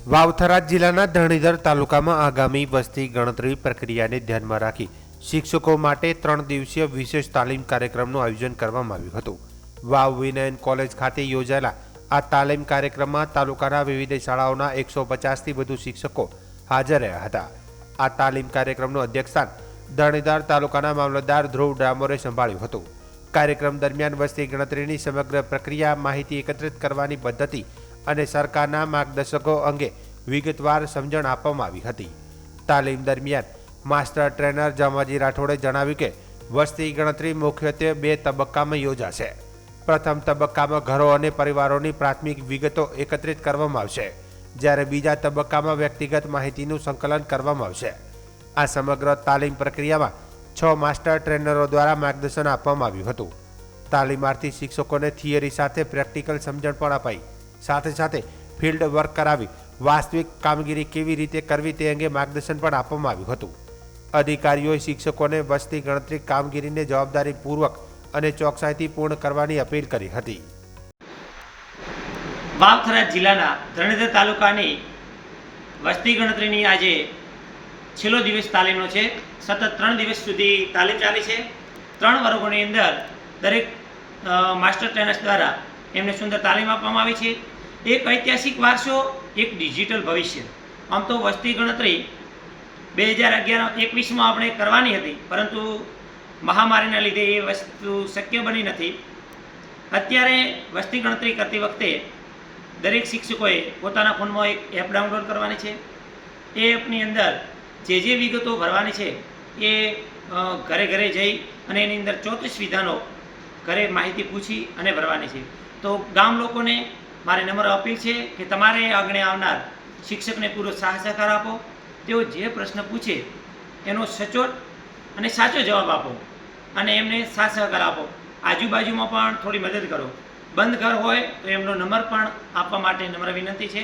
વાવ-થરાદ જિલ્લાના ધરણીધર તાલુકામાં આગામી વસ્તી ગણતરી પ્રક્રિયાને ધ્યાનમાં રાખી શિક્ષકો માટે 3 દિવસીય વિશેષ તાલીમ કાર્યક્રમનું આયોજન કરવામાં આવ્યું હતું। વાવ વિનયન કોલેજ ખાતે યોજાયેલા આ તાલીમ કાર્યક્રમમાં તાલુકાના વિવિધ શાળાઓના 150થી વધુ શિક્ષકો હાજર રહ્યા હતા। આ તાલીમ કાર્યક્રમનું અધ્યક્ષસ્થાન ધરણીધર તાલુકાના મામલતદાર ધ્રુવ ડામોરે સંભાળ્યું હતું। કાર્યક્રમ દરમિયાન વસ્તી ગણતરીની સમગ્ર પ્રક્રિયા, માહિતી એકત્રિત કરવાની પદ્ધતિ અને સરકારના માર્ગદર્શકો અંગે વિગતવાર સમજણ આપવામાં આવી હતી। તાલીમ દરમિયાન માસ્ટર ટ્રેનર જામાજી રાઠોડે જણાવ્યું કે વસ્તી ગણતરી મુખ્યત્વે 2 તબક્કામાં યોજાશે। પ્રથમ તબક્કામાં ઘરો અને પરિવારોની પ્રાથમિક વિગતો એકત્રિત કરવામાં આવશે, જ્યારે બીજા તબક્કામાં વ્યક્તિગત માહિતીનું સંકલન કરવામાં આવશે। આ સમગ્ર તાલીમ પ્રક્રિયામાં 6 માસ્ટર ટ્રેનરો દ્વારા માર્ગદર્શન આપવામાં આવ્યું હતું। તાલીમાર્થી શિક્ષકોને થિયરી સાથે પ્રેક્ટિકલ સમજણ પણ અપાઈ, સાથે સાથે ફિલ્ડ વર્ક કરાવી વાસ્તવિક કામગીરી કેવી રીતે કરવી તે અંગે માર્ગદર્શન પણ આપવામાં આવ્યું હતું। અધિકારીઓએ શિક્ષકોને વસ્તી ગણતરી કામગીરીને જવાબદારીપૂર્વક અને ચોકસાઈથી પૂર્ણ કરવાની અપીલ કરી હતી। વાવ-થરાદ જિલ્લાના ધરણીધર તાલુકાની વસ્તી ગણતરીની આજે છેલ્લો દિવસ તાલીમનો છે। સતત 3 દિવસ સુધી તાલીમ ચાલી છે। 3 વર્ગોની અંદર દરેક માસ્ટર ટ્રેનર્સ દ્વારા એમને સુંદર તાલીમ આપવામાં આવી છે। એક ઐતિહાસિક વારસો, એક ડિજિટલ ભવિષ્ય। આમ તો વસ્તી ગણતરી 2011-21માં આપણે કરવાની હતી, પરંતુ મહામારીના લીધે એ વસ્તુ શક્ય બની નથી। અત્યારે વસ્તી ગણતરી કરતી વખતે દરેક શિક્ષકોએ પોતાના ફોનમાં એક એપ ડાઉનલોડ કરવાની છે। એ એપની અંદર જે વિગતો ભરવાની છે એ ઘરે ઘરે જઈ અને એની અંદર 34 વિધાનો ઘરે માહિતી પૂછી અને ભરવાની છે। તો ગામ લોકોને મારી નમ્ર અપીલ છે કે તમારે આગળ આવનાર શિક્ષકને પૂરો સહકાર આપો। તેઓ જે પ્રશ્ન પૂછે એનો સચોટ અને સાચો જવાબ આપો અને એમને સાથ સહકાર આપો। આજુબાજુમાં પણ થોડી મદદ કરો। બંધ ઘર હોય તો એમનો નંબર પણ આપવા માટે નમ્ર વિનંતી છે।